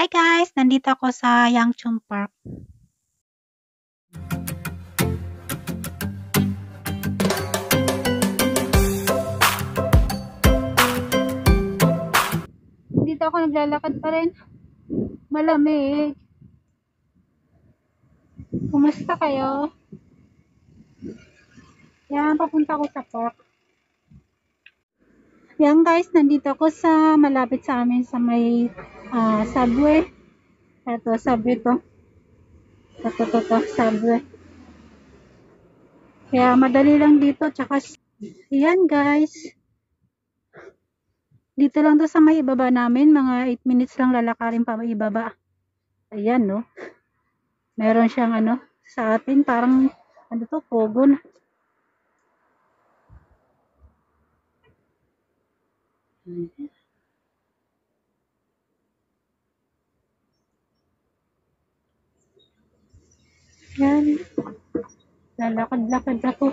Hi guys! Nandito ako sa Yangchung Park. Dito ako naglalakad pa rin. Malamig. Kumusta kayo? Yan, papunta ako sa park. Yan guys, nandito ako sa malapit sa amin sa may subway. Ito, subway to. Ito, subway. Kaya madali lang dito. Tsaka, yan guys. Dito lang to sa may ibaba namin. Mga 8 minutes lang lalakarin pa may ibaba. Ayan, no. Meron siyang sa atin. Parang, pogo na. Yan. Lalakad-lakad ako.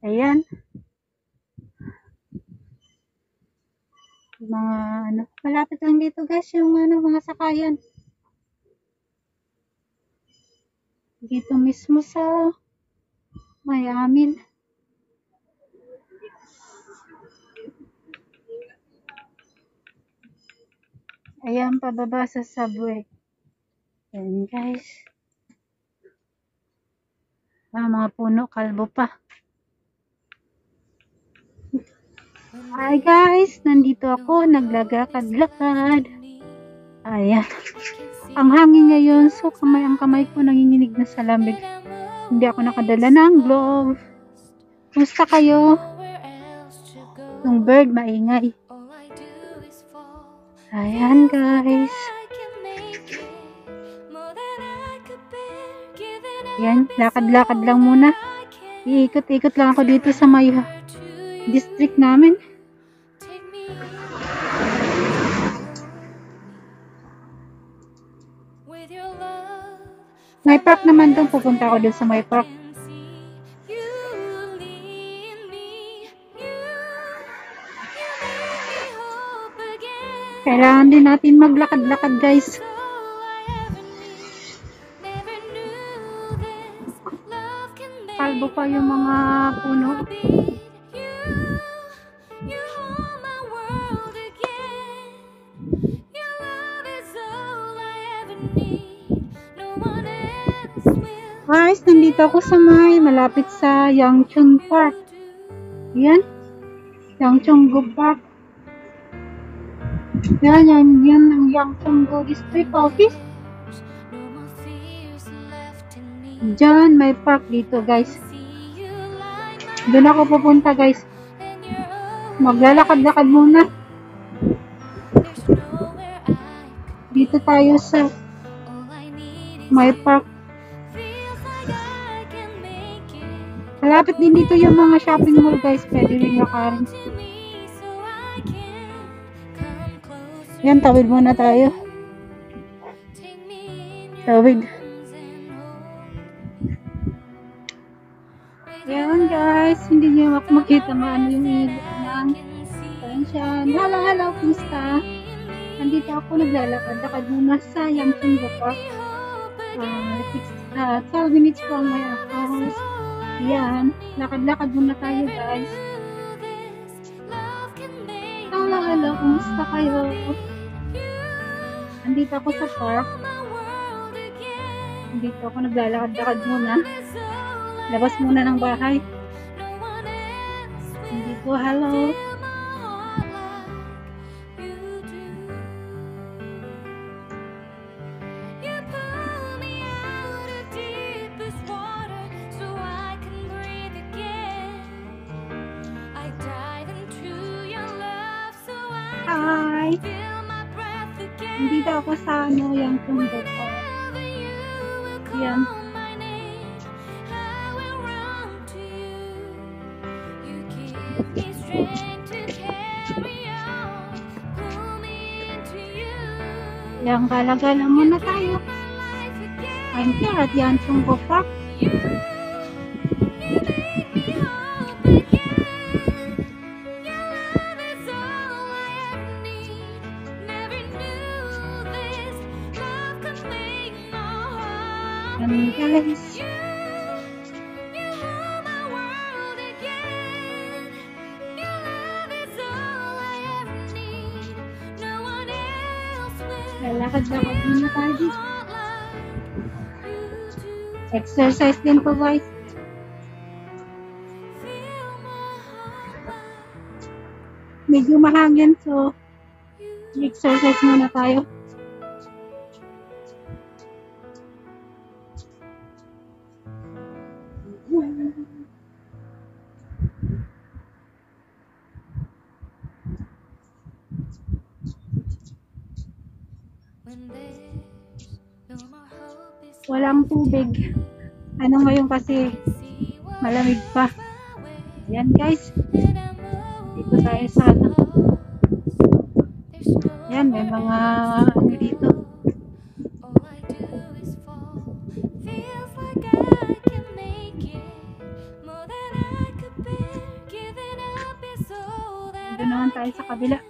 Ayan. Mga malapit lang dito guys yung mga sakayan. Dito mismo sa may amin. Ayan, pababa sa subway. Ayan guys. Mga puno, kalbo pa. Hi guys, nandito ako, naglagakad-lakad. Ayan. Ang hangin ngayon, so ang kamay ko nanginginig na sa lamig. Hindi ako nakadala ng glove. Kumusta kayo? Yung bird, maingay. Ayan guys. Yan, lakad-lakad lang muna. Iikot-ikot lang ako dito sa may district namin. May park naman doon. Pupunta ako doon sa may park. Kailangan din natin maglakad-lakad guys. Kalbo pa yung mga puno. Guys, nandito ako sa malapit sa Yangchung Park. Yan. Yangchung Park. Yan ang Yangchung District Office. Diyan, may park dito guys. Doon ako pupunta guys. Maglalakad-lakad muna. Dito tayo sa may park. Malapit din dito yung mga shopping mall guys. Pwede rin lakarin. Yan, tawid muna tayo. Tawid. Yan guys, hindi niyo makita maano yung ilip ng Tanshan. Hello, kumusta? Nandito ako naglalakad-lakad muna sa Yangchung Park. 12 minutes from my house. Yan, lakad-lakad muna tayo guys. Hello, kumusta kayo? Nandito ako sa park. Nandito ako naglalakad-lakad muna. Labas muna ng bahay. Nandito, hello. Hi! Nandito ako sa Yangchung Park. Yan. Yang gala-gala muna tayo. I'm here at Yangchung Park. Ayan guys. Lalakad-lakad muna tayo dito. Exercise din po guys. Medyo mahangin, so exercise muna tayo. Walang tubig. Ano ngayon kasi malamig pa. Ayan guys. Dito tayo sa ano. Ayan, may mga ano dito. Dito naman tayo sa kabila.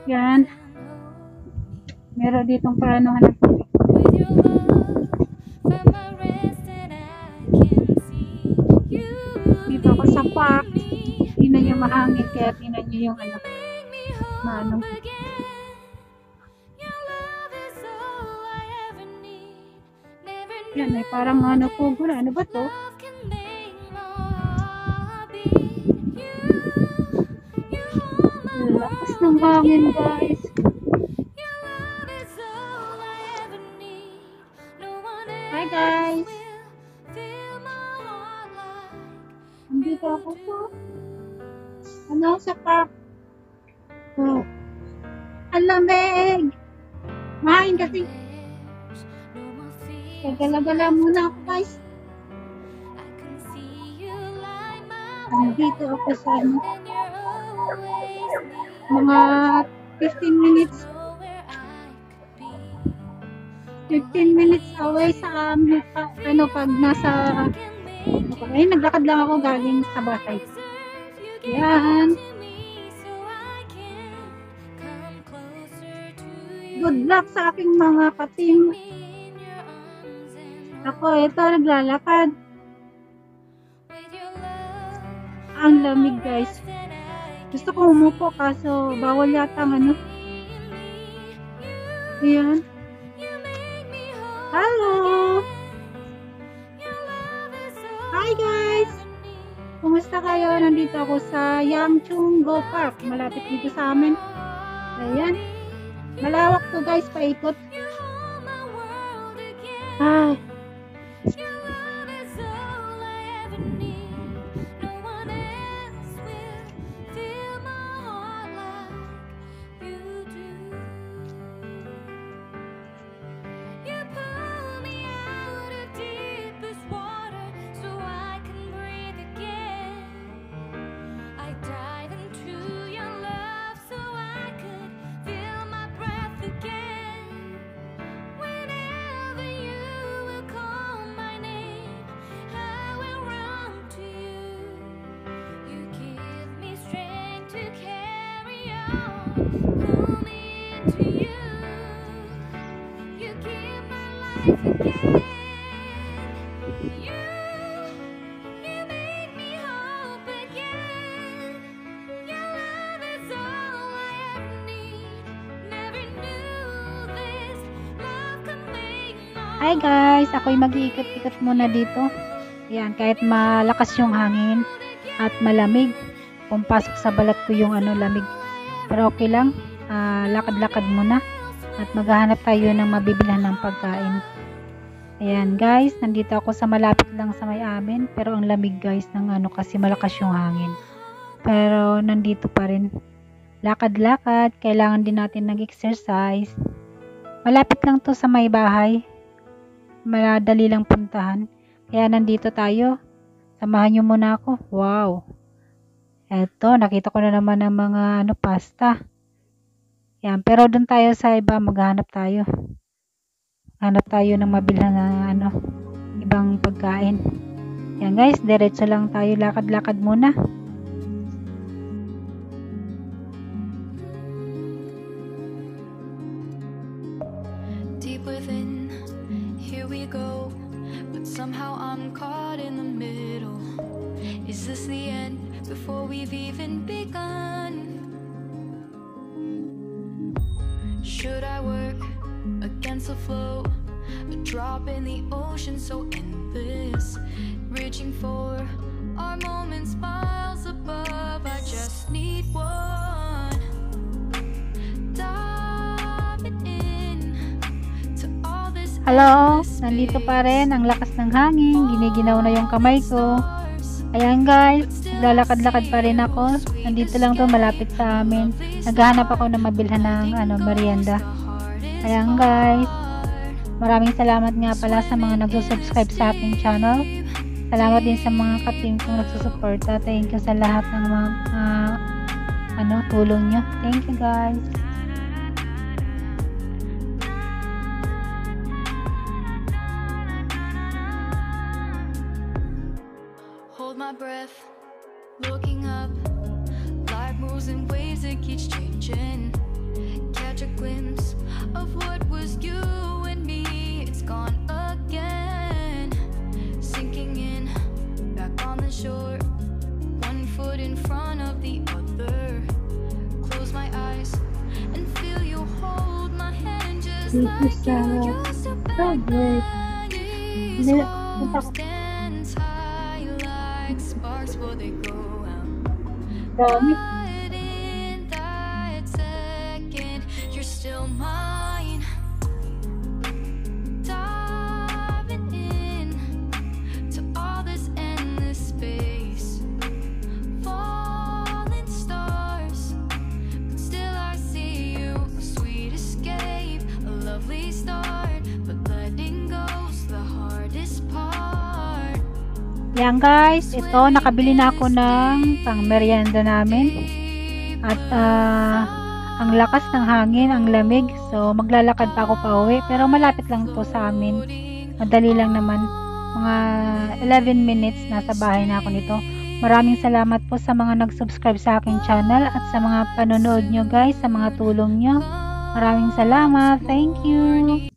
Yan. Meron ditong paranuhan ng tubig. Dito ako sa park. Tingnan nyo mahangin, kaya tingnan nyo yung ano. Maano. Yan, may parang ano po. Ano ba to? Lakas ng hangin guys. Hi guys. Andito ako po. Ano sa park? Oh. Ang lamig. Mahangin kasi. Gala-gala muna ako guys. Andito ako sa ano. Mga 15 minutes 15 minutes away sa ano pag nasa ay naglakad lang ako galing sa bahay. Yan, good luck sa aking mga kating. Ako ito naglalakad. Ang lamig guys. Gusto ko umupo kaso bawal yata ang ano. Ayan. Hello! Hi guys! Kumusta kayo? Nandito ako sa Yangchunggo Park. Malapit dito sa amin. Ayan. Malawak to guys, paikot. Ay. Hi guys, ako'y mag-iikot-ikot muna dito. Yan, kahit malakas yung hangin at malamig, pumpasok sa balat ko yung ano, lamig. Pero okay lang, lakad-lakad muna at maghahanap tayo ng mabibilhan ng pagkain. Ayan guys, nandito ako sa malapit lang sa may amin, pero ang lamig guys ng ano kasi malakas yung hangin. Pero nandito pa rin. Lakad-lakad, kailangan din natin nag-exercise. Malapit lang to sa may bahay. Madali lang puntahan. Kaya nandito tayo. Samahan nyo muna ako. Wow. Eto, nakita ko na naman ng mga ano, pasta. Yan, pero doon tayo sa iba, maghanap tayo. Hanap tayo ng mabilhan na ano, ibang pagkain. Yan guys, diretso lang tayo, lakad-lakad muna. Is this the end before we've even begun? Should I work against the flow? A drop in the ocean so endless, reaching for our moments miles above. I just need one. Diving in to all this. Hello, nandito pa rin ang lakas ng hangin, giniginaw na yung kamay ko. Ayan guys, naglalakad-lakad pa rin ako. Nandito lang to malapit sa amin. Naghahanap ako ng mabilhan ng merienda. Ayan guys, maraming salamat nga pala sa mga nagsusubscribe sa aking channel. Salamat din sa mga ka-team kong nagsusuporta. Thank you sa lahat ng mga tulong nyo. Thank you guys. Hold my breath, looking up. Life moves in waves, it keeps changing. Catch a glimpse of what was you and me. It's gone again. Sinking in, back on the shore. One foot in front of the other. Close my eyes and feel you hold my hand just like you used to back then. These hopes stand high like sparks, will they go out? But in that second, you're still mine. Diving in to all this endless space. Falling stars, but still I see you. A sweet escape, a lovely start, but letting go's the hardest part. Yan guys, ito nakabili na ako ng pang merienda namin. At ang lakas ng hangin, ang lamig. So maglalakad pa ako pa uwi, pero malapit lang to sa amin. Madali lang naman. Mga 11 minutes nasa bahay na ako nito. Maraming salamat po sa mga nag-subscribe sa aking channel at sa mga panonood nyo guys, sa mga tulong nyo. Maraming salamat. Thank you.